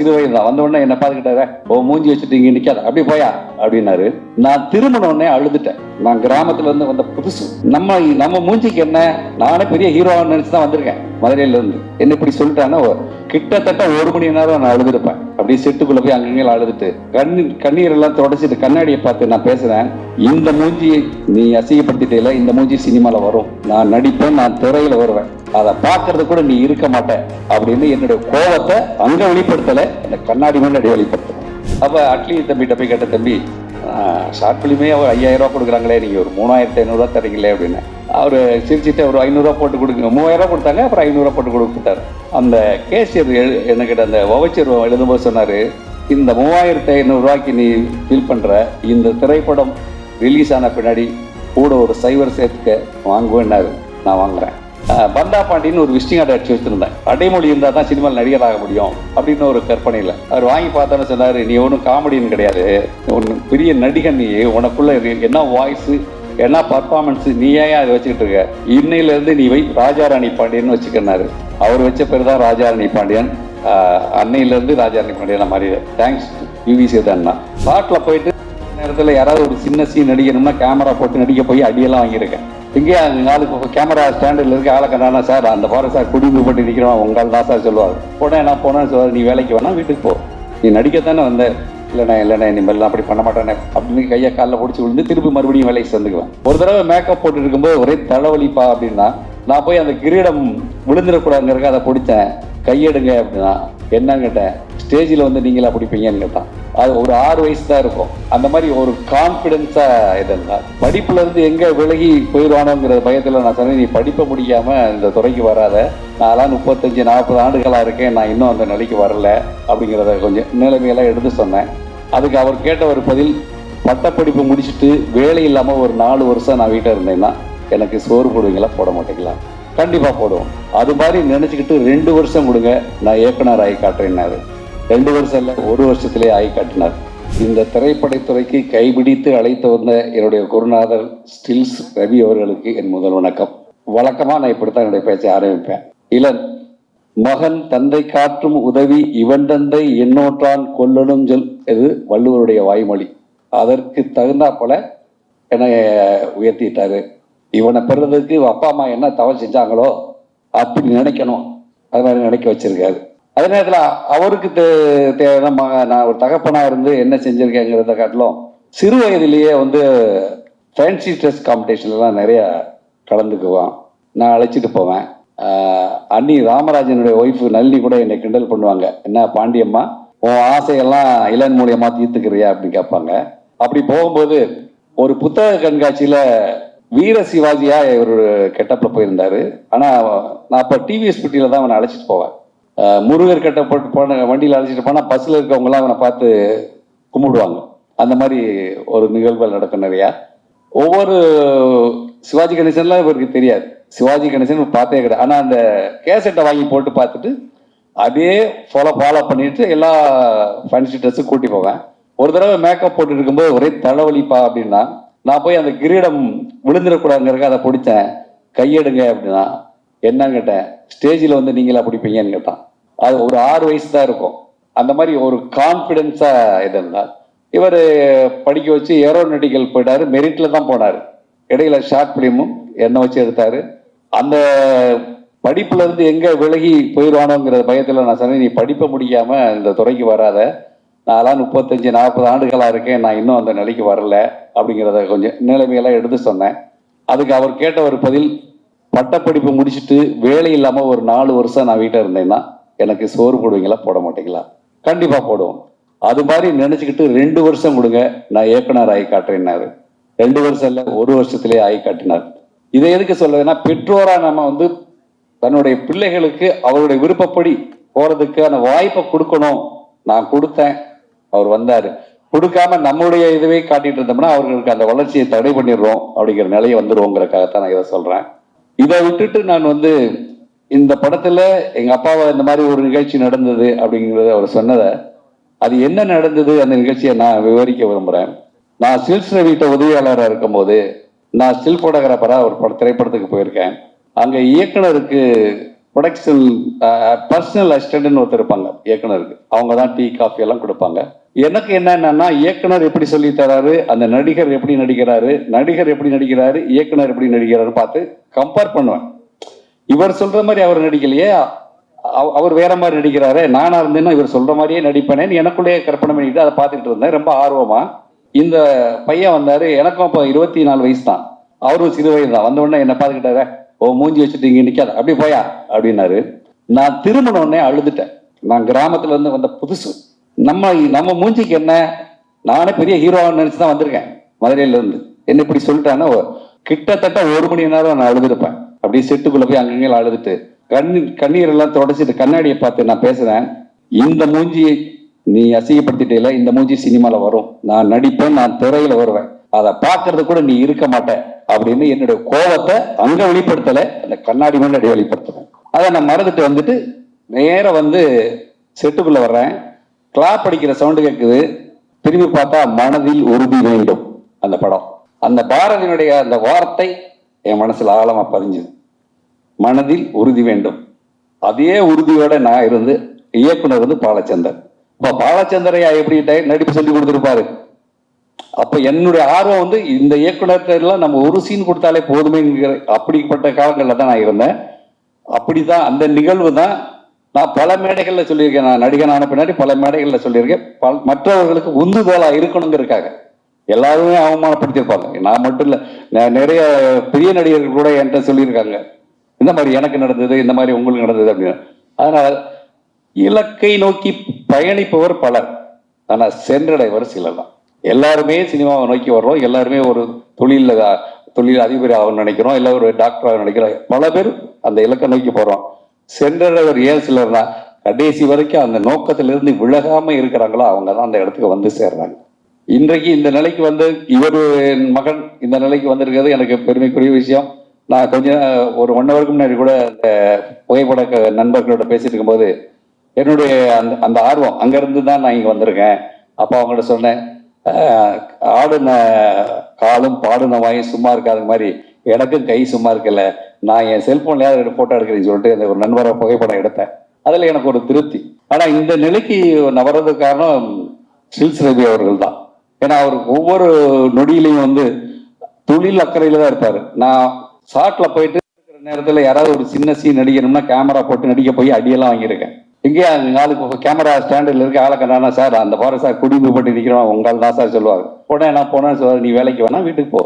இது வயது தான். வந்த உடனே என்ன பார்த்துக்கிட்டாரு, ஓ மூஞ்சி வச்சுட்டு இங்க நிக்காத, அப்படி போயா அப்படின்னாரு. நான் திரும்பின உடனே அழுதுட்டேன். நான் கிராமத்துல இருந்து வந்த புதுசு. நம்ம மூஞ்சிக்கு என்ன, நானே பெரிய ஹீரோவான்னு நினைச்சு தான் வந்திருக்கேன் மதுரையில இருந்து. என்ன இப்படி சொல்லிட்டாங்கன்னா கிட்டத்தட்ட 1 மணி நேரம் நான் அழுதுருப்பேன். அப்படியே செட்டுக்குள்ள போய் அங்கங்கே அழுதுட்டு கண்ணீர் எல்லாம் தொடச்சிட்டு கண்ணாடியை பார்த்து நான் பேசுறேன். இந்த மூஞ்சி நீ அசிங்கப்படுத்திட்டே, இந்த மூஞ்சி சினிமால வரும், நான் நடிப்பேன், நான் திரையில வருவேன், அதை பார்க்கறது கூட நீ இருக்க மாட்டேன் அப்படின்னு என்னுடைய கோபத்தை அங்க வெளிப்படுத்தல, இந்த கண்ணாடி முன்னாடி வெளிப்படுத்தல. அப்ப அட்லி தம்பிகிட்ட போய் கேட்ட, தம்பி ஷார்ட் பிலிமே அவர் 5000 ரூபா கொடுக்குறாங்களே, நீங்க ஒரு 3500 ரூபா தரீங்களே அப்படின்னு. அவரு சிரிச்சுட்டு ஒரு 500 ரூபா போட்டு கொடுங்க, 3000 ரூபா கொடுத்தாங்க, அப்புறம் 500 ரூபா போட்டு கொடுத்துட்டாரு. அந்த கேஷியர் என்கிட்ட அந்த வவுச்சர் எழுதும்போது சொன்னாரு, இந்த 3500 ரூபாய்க்கு நீ ஃபீல் பண்ற, இந்த திரைப்படம் ரிலீஸ் ஆன பின்னாடி கூட ஒரு சைவர் சேர்த்துக்க வாங்குவேன்னாரு. நான் வாங்குறேன். பந்தா பாண்டின்னு ஒரு விசிட்டிங் கார்டு அடிச்சு வச்சிருந்தேன். அடைமொழி இருந்தால் தான் சினிமாவில் நடிகராக முடியும் அப்படின்னு ஒரு கற்பனையில். அவர் வாங்கி பார்த்தோன்னு சொன்னார், நீ ஒன்றும் காமெடின்னு கிடையாது, ஒன்று பெரிய நடிகன், நீ உனக்குள்ள என்ன வாய்ஸு என்ன பர்ஃபார்மன்ஸு, நீ ஏன் அதை வச்சுக்கிட்டு இருக்க, இன்னையிலேருந்து நீ வை ராஜாராணி பாண்டியன் வச்சுக்கினாரு. அவர் வச்ச பேர் தான் ராஜாராணி பாண்டியன். அன்னையிலேருந்து ராஜாராணி பாண்டியன் மாதிரி. தேங்க்ஸ் யூவிசி அண்ணா. ஸ்பாட்டில் போயிட்டு நேரத்தில் யாராவது ஒரு சின்ன சீன் நடிக்கணும்னா கேமரா போட்டு நடிக்க போய் அடியெல்லாம் வாங்கியிருக்கேன். இங்கே நாளுக்கு கேமரா ஸ்டாண்டில் இருக்க ஆளை கண்டானா, சார் அந்த பாரு சார் குடிமை போட்டு நிற்கிறோம் உங்களால் தான் சார் சொல்லுவார். போனேன் நான் போனேன்னு சொல்லுவார், நீ வேலைக்கு வேணா வீட்டுக்கு போ, நீ நடிக்கத்தானே வந்த, இல்லைண்ணே இனிமேல் அப்படி பண்ண மாட்டேனே அப்படின்னு கையை காலில் பிடிச்சி விழுந்து திருப்பி மறுபடியும் வேலைக்கு சேர்ந்துக்குவேன். ஒரு தடவை மேக்கப் போட்டு இருக்கும்போது ஒரே தலைவலிப்பா அப்படின்னா, நான் போய் அந்த கிரீடம் விழுந்துடக்கூடாதுங்கிறக்க அதை பிடிச்சேன். கையெடுங்க அப்படின்னா என்னன்னு கேட்டேன். ஸ்டேஜில் வந்து நீங்களா பிடிப்பீங்கன்னு கேட்டான். அது ஒரு 6 வயசு தான் இருக்கும். அந்த மாதிரி ஒரு கான்ஃபிடென்ஸா இதெல்லாம் படிப்புல இருந்து எங்க விலகி போயிடுவானோங்கிற பயத்துல நான் சொன்னேன், நீ படிப்பை முடியாம இந்த துறைக்கு வராத, நான்லாம் 35-40 ஆண்டுகளா இருக்கேன், நான் இன்னும் அந்த நிலைக்கு வரல அப்படிங்கிறத கொஞ்சம் நிலைமையெல்லாம் எடுத்து சொன்னேன். அதுக்கு அவர் கேட்ட ஒரு பதில், பட்டப்படிப்பு முடிச்சுட்டு வேலை இல்லாம ஒரு 4 வருஷம் நான் வீட்டில் இருந்தேன்னா எனக்கு சோறு போடுவீங்களா, போட மாட்டீங்களா? கண்டிப்பா போடுவோம். அது மாதிரி நினைச்சுக்கிட்டு 2 வருஷம் கொடுங்க, நான் இயக்குனர் ஆகி காட்டுறேன்னாரு. 2 வருஷம் இல்லை, 1 வருஷத்திலே ஆகி காட்டினார். இந்த திரைப்படத்துறைக்கு கைபிடித்து அழைத்து வந்த என்னுடைய குருநாதர் ஸ்டில்ஸ் ரவி அவர்களுக்கு என் முதல் வணக்கம். வழக்கமாக நான் இப்படித்தான் என்னுடைய பேச்சை ஆரம்பிப்பேன். இளன் மகன் தந்தை காற்றும் உதவி இவன் தந்தை எண்ணோற்றான் கொல்லணும் சொல், இது வள்ளுவருடைய வாய்மொழி. அதற்கு தகுந்தா போல என்னை உயர்த்திட்டாரு. இவனை பெறுறதுக்கு அப்பா அம்மா என்ன தவறு செஞ்சாங்களோ அப்படி நினைக்கணும், அது மாதிரி நினைக்க வச்சிருக்காரு. அதே நேரத்தில் அவருக்கு நான் ஒரு தகப்பனா இருந்து என்ன செஞ்சிருக்கேங்கிறத காட்டிலும் சிறு வயதிலேயே வந்து ஃபேன்சி ட்ரெஸ் காம்படிஷன்லாம் நிறைய கலந்துக்குவான். நான் அழைச்சிட்டு போவேன். அண்ணி ராமராஜனுடைய ஒய்ஃபு நளினி கூட என்னை கிண்டல் பண்ணுவாங்க, என்ன பாண்டியம்மா உன் ஆசையெல்லாம் இளன் மூலியமா தீர்த்துக்கிறியா அப்படின்னு கேட்பாங்க. அப்படி போகும்போது ஒரு புத்தக கண்காட்சியில வீர சிவாஜியா ஒரு கெட்டப்ல போயிருந்தாரு. ஆனா நான் அப்ப டிவிஎஸ்பிடியில தான் அவனை அழைச்சிட்டு போவேன். முருகர் கட்ட போட்டு போன வண்டியில் அழைச்சிட்டு போனால் பஸ்ஸில் இருக்கவங்களாம் அவனை பார்த்து கும்பிடுவாங்க. அந்த மாதிரி ஒரு நிகழ்வுகள் நடக்கும் நிறையா. ஒவ்வொரு சிவாஜி கணேசன்லாம் இவருக்கு தெரியாது, சிவாஜி கணேசன் பார்த்தே கிடையாது. ஆனால் அந்த கேசட்டை வாங்கி போட்டு பார்த்துட்டு அதே ஃபாலோ பண்ணிட்டு எல்லா ஃபேன்சி ட்ரெஸ்ஸும் கூட்டி போவேன். ஒரு தடவை மேக்கப் போட்டு இருக்கும்போது ஒரே தலைவலிப்பா அப்படின்னா, நான் போய் அந்த கிரீடம் விழுந்துடக்கூடாதுங்கிறக்க அதை பிடிச்சேன். கையெடுங்க அப்படின்னா என்னன்னு கேட்டேன். ஸ்டேஜில் வந்து நீங்களா பிடிப்பீங்கன்னு கேட்டான். அது ஒரு 6 வயசு தான் இருக்கும். அந்த மாதிரி ஒரு கான்ஃபிடென்ஸா இதெல்லாம் இவர் படிக்க வச்சு ஏரோநாட்டிக்கல் போயிட்டாரு. மெரிட்ல தான் போனார். இடையில ஷார்ட் பிலிமும் என்னை வச்சு எடுத்தாரு. அந்த படிப்புல இருந்து எங்க விலகி போயிடுவானோங்கிற பயத்துல நான் சொன்னேன், நீ படிப்பை முடியாம இந்த துறைக்கு வராத, நான்லாம் 35-40 ஆண்டுகளா இருக்கேன், நான் இன்னும் அந்த நிலைக்கு வரல அப்படிங்கிறத கொஞ்சம் நிலைமையெல்லாம் எடுத்து சொன்னேன். அதுக்கு அவர் கேட்ட ஒரு பதில், பட்டப்படிப்பு முடிச்சுட்டு வேலை இல்லாம ஒரு 4 வருஷம் நான் வீட்டில் இருந்தேன்னா எனக்கு சோறு போடுவீங்களா, போட மாட்டீங்களா? கண்டிப்பா போடுவோம். அது மாதிரி நினைச்சுக்கிட்டு 2 வருஷம் கொடுங்க, நான் இயக்குனர் ஆகி காட்டுறேன்னாரு. 2 வருஷம் இல்லை, 1 வருஷத்திலே ஆகி காட்டினார். இதை எதுக்கு சொல்றதுன்னா, பெற்றோரா நம்ம வந்து தன்னுடைய பிள்ளைகளுக்கு அவருடைய விருப்பப்படி போறதுக்கான வாய்ப்பை கொடுக்கணும். நான் கொடுத்தேன், அவர் வந்தாரு. கொடுக்காம நம்மளுடைய இதுவே காட்டிட்டு இருந்தோம்னா அவர்களுக்கு அந்த வளர்ச்சியை தடை பண்ணிடுறோம் அப்படிங்கிற நிலையை வந்துருவோங்கிறக்காகத்தான் நான் இதை சொல்றேன். இதை விட்டுட்டு நான் வந்து இந்த படத்துல எங்க அப்பாவை இந்த மாதிரி ஒரு நிகழ்ச்சி நடந்தது அப்படிங்கிறத அவர் சொன்னதை, அது என்ன நடந்தது அந்த நிகழ்ச்சியை நான் விவரிக்க விரும்புறேன். நான் ஸ்டில்ஸ் ரவிட்ட உதவியாளராக இருக்கும் போது நான் ஸ்டில் போட்டோகிராஃபரா ஒரு திரைப்படத்துக்கு போயிருக்கேன். அங்க இயக்குனருக்கு ப்ரொடக்ஷன் பர்சனல் அசிஸ்டன்ட்னு ஒருத்தர் இருப்பாங்க இயக்குனருக்கு. அவங்க தான் டீ காஃபி எல்லாம் கொடுப்பாங்க. எனக்கு என்னன்னா இயக்குனர் எப்படி சொல்லி தராரு, அந்த நடிகர் எப்படி நடிக்கிறாரு, நடிகர் எப்படி நடிக்கிறாரு, இயக்குனர் எப்படி நடிக்கிறாரு பார்த்து கம்பேர் பண்ணுவேன். இவர் சொல்ற மாதிரி அவர் நடிக்கலையே, அவர் வேற மாதிரி நடிக்கிறாரு, நானா இருந்தேன்னா இவர் சொல்ற மாதிரியே நடிப்பேனேன்னு எனக்குள்ளேயே கற்பனை பண்ணிட்டு அதை பார்த்துட்டு இருந்தேன் ரொம்ப ஆர்வமா. இந்த பையன் வந்தாரு, எனக்கும் அப்போ 24 வயசு தான், அவரும் சிறு வயது தான். வந்த உடனே என்ன பார்த்துக்கிட்டாரு, ஓ மூஞ்சி வச்சுட்டு இங்க நிக்காத, அப்படி போயா அப்படின்னாரு. நான் திரும்பின உடனே அழுதுட்டேன். நான் கிராமத்துல இருந்து வந்த புதுசு. நம்ம மூஞ்சிக்கு என்ன, நானே பெரிய ஹீரோவான்னு நினைச்சு தான் வந்திருக்கேன் மதுரையில இருந்து. என்ன இப்படி சொல்லிட்டான்னா கிட்டத்தட்ட 1 மணி நேரம் நான் அழுதுருப்பேன். அப்படியே செட்டுக்குள்ள போய் அங்கங்கே அழுதுட்டு கண்ணீர் எல்லாம் தொடச்சிட்டு கண்ணாடியை பார்த்து நான் பேசுறேன், இந்த மூஞ்சியை நீ அசிங்கப்படுத்திட்டே, இந்த மூஞ்சி சினிமால வரும், நான் நடிப்பேன், நான் திரையில வருவேன், அதை பார்க்கறது கூட நீ இருக்க மாட்டேன் அப்படின்னு என்னுடைய கோபத்தை அங்க வெளிப்படுத்தல, அந்த கண்ணாடி முன்னாடி வெளிப்படுத்துறேன். அதை நான் மறந்துட்டு வந்துட்டு நேர வந்து செட்டுக்குள்ள வர்றேன். கிளாப் அடிக்கிற சவுண்டு கேட்குது. திரும்பி பார்த்தா மனதில் உறுதி வேண்டும் அந்த படம். அந்த பாரதியினுடைய அந்த வார்த்தை என் மனசுல ஆழமா பதிஞ்சுது, மனதில் உறுதி வேண்டும். அதே உறுதியோட நான் இருந்து இயக்குனர் வந்து பாலச்சந்தர். இப்ப பாலச்சந்தரையா எப்படி நடிப்பு சொல்லி கொடுத்துருப்பாரு. அப்ப என்னுடைய ஆர்வம் வந்து இந்த இயக்குனர்லாம் நம்ம ஒரு சீன் கொடுத்தாலே போதுமேங்கிற அப்படிப்பட்ட காலங்கள்ல தான் நான் இருந்தேன். அப்படிதான் அந்த நிகழ்வு தான் நான் பல மேடைகள்ல சொல்லியிருக்கேன். நான் நடிகனான பின்னாடி பல மேடைகள்ல சொல்லியிருக்கேன். மற்றவர்களுக்கு உந்துதலா இருக்கணுங்கிறதுக்காக. எல்லாருமே அவமானப்படுத்தியிருப்பாங்க, நான் மட்டும் இல்ல, நிறைய பெரிய நடிகர்கள் கூட என்கிட்ட சொல்லியிருக்காங்க, இந்த மாதிரி எனக்கு நடந்தது, இந்த மாதிரி உங்களுக்கு நடந்தது அப்படின்னு. அதனால இலக்கை நோக்கி பயணிப்பவர் பலர், ஆனா சென்றடைவர் சிலர் தான். எல்லாருமே சினிமாவை நோக்கி வர்றோம், எல்லாருமே ஒரு தொழில் அதிபர் ஆகணும்னு நினைக்கிறோம், இல்லை ஒரு டாக்டர் ஆக நினைக்கிறோம். பல பேர் அந்த இலக்கை நோக்கி போறோம். சென்றடைவர் ஏன் சிலர்னா கடைசி வரைக்கும் அந்த நோக்கத்திலிருந்து விலகாம இருக்கிறாங்களோ அவங்க தான் அந்த இடத்துக்கு வந்து சேர்றாங்க. இன்றைக்கு இந்த நிலைக்கு வந்து இவர் மகன் இந்த நிலைக்கு வந்திருக்கிறது எனக்கு பெருமைக்குரிய விஷயம். நான் கொஞ்சம் ஒரு 1 ஹவருக்கு முன்னாடி கூட இந்த புகைப்பட நண்பர்களோட பேசிட்டு இருக்கும்போது என்னுடைய அந்த ஆர்வம் அங்கிருந்து தான் நான் இங்க வந்திருக்கேன். அப்போ அவங்கள்ட்ட சொன்னேன், ஆடுன காலும் பாடுன வாயும் சும்மா இருக்காத மாதிரி எனக்கும் கை சும்மா இருக்கல, நான் என் செல்போன்லயாவது போட்டோ எடுக்கிறேன்னு சொல்லிட்டு அந்த ஒரு நண்பரை புகைப்படம் எடுத்தேன். அதுல எனக்கு ஒரு திருப்தி. ஆனா இந்த நிலைக்கு நான் வர்றதுக்கு காரணம் ஸ்டில்ஸ் ரவி அவர்கள் தான். ஏன்னா அவர் ஒவ்வொரு நொடியிலையும் வந்து தொழில் அக்கறையில தான் இருப்பாரு. நான் ஷார்ட்ல போயிட்டு இருக்கிற நேரத்துல யாராவது ஒரு சின்ன சீன் நடிக்கணும்னா கேமரா போட்டு நடிக்க போய் அடியெல்லாம் வாங்கியிருக்கேன். எங்கேயா நாளுக்கு கேமரா ஸ்டாண்டில் இருக்க ஆளை கண்டானா, சார் அந்த பாரு சார் குடிமை போட்டு நிற்கிறோம் உங்களால் தான் சார் சொல்லுவாங்க. உடனே நான் போனேன், சார் நீ வேலைக்கு வேணா வீட்டுக்கு போ,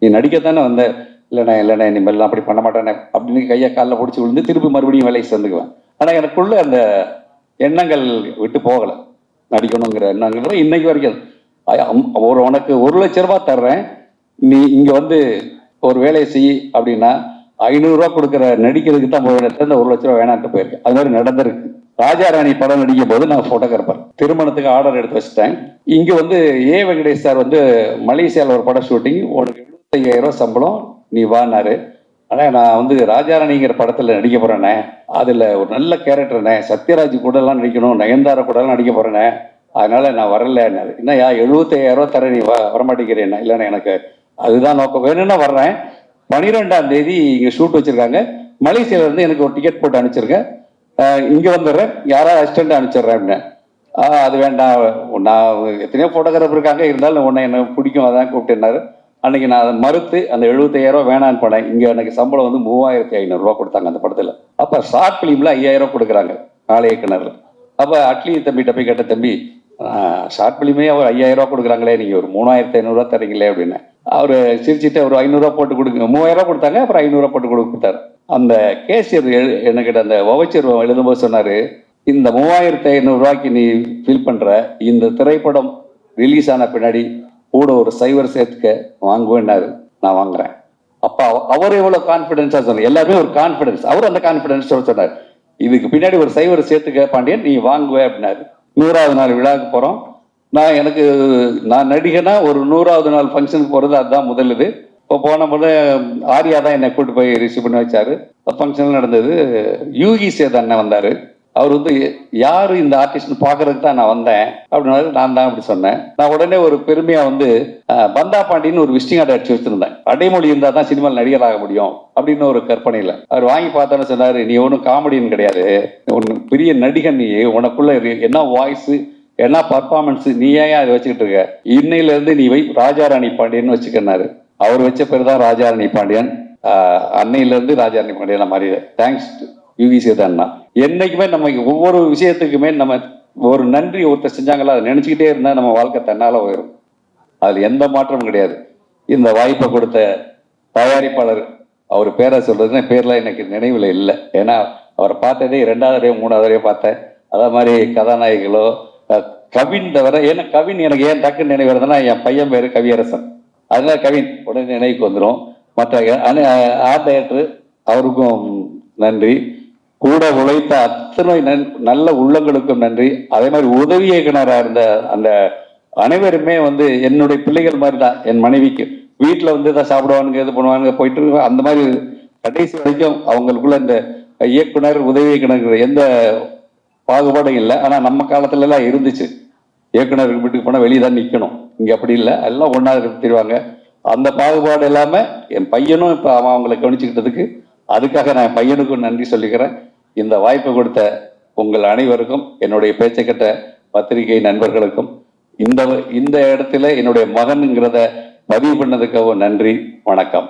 நீ நடிக்கத்தானே வந்த, இல்லைண்ணே இனிமேல் அப்படி பண்ண மாட்டேனே அப்படின்னு கையை காலில் பிடிச்சி விழுந்து திருப்பி மறுபடியும் வேலைக்கு சேர்ந்துக்குவேன். ஆனால் எனக்குள்ள அந்த எண்ணங்கள் விட்டு போகலை, நடிக்கணுங்கிற எண்ணங்கள் இன்னைக்கு வரைக்கும். உனக்கு 1 லட்ச ரூபாய் தர்றேன், நீ இங்க வந்து ஒரு வேலையை செய் அப்படின்னா 500 ரூபா கொடுக்குற நடிக்கிறதுக்கு தான் இந்த 1 லட்ச ரூபா வேணான்ட்டு போயிருக்கு. அது மாதிரி நடந்திருக்கு. ராஜாராணி படம் நடிக்கும் போது நான் போட்டோகிராஃபர், திருமணத்துக்கு ஆர்டர் எடுத்து வச்சுட்டேன். இங்க வந்து ஏ வெங்கடேஷ் சார் வந்து மலேசியாவில் ஒரு படம் ஷூட்டிங், உனக்கு 75,000 ரூபா சம்பளம், நீ வானாரு. ஆனா நான் வந்து ராஜாராணிங்கிற படத்துல நடிக்க போறேனே, அதுல ஒரு நல்ல கேரக்டர்னே, சத்யராஜ் கூட எல்லாம் நடிக்கணும், நயன்தாரா கூட எல்லாம் நடிக்க போறேனே, அதனால நான் வரலன்னாரு. என்னையா 75,000 ரூபா தர, நீ வரமாட்டேங்கிறேன். இல்லைன்னா எனக்கு அதுதான் நோக்கம், வேணும்னா வர்றேன். 12ஆம் தேதி இங்க ஷூட் வச்சிருக்காங்க, மலேசியால இருந்து எனக்கு ஒரு டிக்கெட் போட்டு அனுப்பிச்சிருக்கேன், இங்க வந்துடுறேன், யாராவது அசிஸ்டன்ட் அனுப்பிச்சிடுறேன் அப்படின்னு. அது வேண்டாம், நான் எத்தனையோ போட்டோகிராஃபர் இருக்காங்க, இருந்தாலும் உன்னை என்ன பிடிக்கும் அதான் கூப்பிட்டுனாரு. அன்னைக்கு நான் அதை மறுத்து அந்த 75,000 ரூபா வேணான்னு போனேன். இங்க எனக்கு சம்பளம் வந்து 3,500 ரூபா கொடுத்தாங்க அந்த படத்துல. அப்ப ஷார்ட் பிலிம்ல 5,000 ரூபா கொடுக்குறாங்க நாளை இயக்குனர்ல. அப்ப அட்லி தம்பிகிட்ட போய் கேட்ட, தம்பி ஷார்ட் பிலிமே அவர் 5,000 ரூபா கொடுக்குறாங்களே, நீங்க ஒரு 3,500 ரூபா தரீங்களே அப்படின்னு. அவரு சிரிச்சுட்டு ஒரு 500 ரூபா போட்டு கொடுங்க, 3,000 ரூபா கொடுத்தாங்க, அப்புறம் 500 ரூபா போட்டு கொடுத்தாரு. அந்த கேசியர் என்கிட்ட அந்த வவுச்சர் எழுதும்போது சொன்னாரு, இந்த 3,500 ரூபாய்க்கு நீ ஃபீல் பண்ற, இந்த திரைப்படம் ரிலீஸ் ஆன பின்னாடி கூட ஒரு சைவர் சேர்த்துக்க வாங்குவேன்னாரு. நான் வாங்குறேன். அப்ப அவர் எவ்வளவு கான்பிடன்ஸா சொன்னார், எல்லாருமே ஒரு கான்பிடன்ஸ், அவர் அந்த கான்பிடன்ஸ் சொன்னார், இதுக்கு பின்னாடி ஒரு சைவர் சேர்த்துக்க பாண்டியன், நீ வாங்குவேன் அப்படின்னாரு. 100வது நாள் விழாவுக்கு போறோம். நான் நடிகனா ஒரு 100வது நாள் ஃபங்க்ஷனுக்கு போறது அதுதான் முதல் இது. இப்போ போன போது ஆர்யா தான் என்னை கூட்டு போய் ரிசீவ் பண்ணி வச்சாரு. ஃபங்க்ஷன் நடந்தது. யூகி சேத் அண்ணன் வந்தாரு. அவர் வந்து யாரு இந்த ஆர்டிஸ்ட்னு பாக்குறதுக்கு தான் நான் வந்தேன் அப்படின்னாரு. நான் தான் அப்படி சொன்னேன். நான் உடனே ஒரு பெருமையா வந்து பந்தா பாண்டின்னு ஒரு விசிட்டிங் கார்டு அடிச்சு வச்சிருந்தேன். அடைமொழி இருந்தா தான் சினிமாவில் நடிகர் ஆக முடியும் அப்படின்னு ஒரு கற்பனையில. அவர் வாங்கி பார்த்தோன்னு சொன்னாரு, நீ ஒன்றும் காமெடின்னு கிடையாது, ஒன்னு பெரிய நடிகன், நீ உனக்குள்ள என்ன வாய்ஸ் என்ன பர்ஃபார்மன்ஸ், நீ ஏன் அதை வச்சுக்கிட்டு இருக்க, இன்னையில இருந்து நீ வை ராஜாராணி பாண்டியன் வச்சுக்கினாரு. அவர் வச்ச பேர் தான் ராஜாராணி பாண்டியன். அன்னையில இருந்து ராஜாராணி பாண்டியன் மாறி. தேங்க்ஸ் வி சேதண்ணா. என்னைக்குமே நம்ம ஒவ்வொரு விஷயத்துக்குமே நம்ம ஒரு நன்றி ஒருத்தர் செஞ்சாங்களா அதை நினைச்சுக்கிட்டே இருந்தா நம்ம வாழ்க்கை தன்னால போயிடும். அதுல எந்த மாற்றமும் கிடையாது. இந்த வாய்ப்பை கொடுத்த தயாரிப்பாளர், அவர் பேரை சொல்றதுன்னா பேர்லாம் எனக்கு நினைவுல இல்லை. ஏன்னா அவரை பார்த்ததே 2வது 3வது பார்த்தேன். அதே மாதிரி கதாநாயகிகளோ கவின் தவிர, ஏன்னா கவின் எனக்கு ஏன் டக்குன்னு நினைவு வருதுன்னா என் பையன் பேரு கவியரசன், அதனால கவின் உடனே நினைவுக்கு வந்துடும். மற்ற ஆர்ட் டைரக்டர் அவருக்கும் நன்றி. கூட உழைத்த அத்தனை நல்ல உள்ளங்களுக்கும் நன்றி. அதே மாதிரி உதவி இயக்குனராக இருந்த அந்த அனைவருமே வந்து என்னுடைய பிள்ளைகள் மாதிரி தான். என் மனைவிக்கு வீட்டில் வந்து தான் சாப்பிடுவானுங்க, இது பண்ணுவானுங்க, போயிட்டு அந்த மாதிரி கடைசி வரைக்கும் அவங்களுக்குள்ள இந்த இயக்குனர் உதவி இயக்குனர் எந்த பாகுபாடும் இல்லை. ஆனால் நம்ம காலத்துல எல்லாம் இருந்துச்சு. இயக்குனர் வீட்டுக்கு போனால் வெளியே தான் நிற்கணும். இங்கே அப்படி இல்லை, எல்லாம் ஒன்றா தெரிவாங்க. அந்த பாகுபாடு இல்லாம என் பையனும் இப்போ அவங்களை கவனிச்சுக்கிட்டதுக்கு அதுக்காக நான் என் பையனுக்கும் நன்றி சொல்லிக்கிறேன். இந்த வாய்ப்பு கொடுத்த உங்கள் அனைவருக்கும், என்னுடைய பேச்சை கேட்ட பத்திரிகை நண்பர்களுக்கும், இந்த இடத்துல என்னுடைய மகனுங்கிறத பதிவு பண்ணதுக்காக நன்றி. வணக்கம்.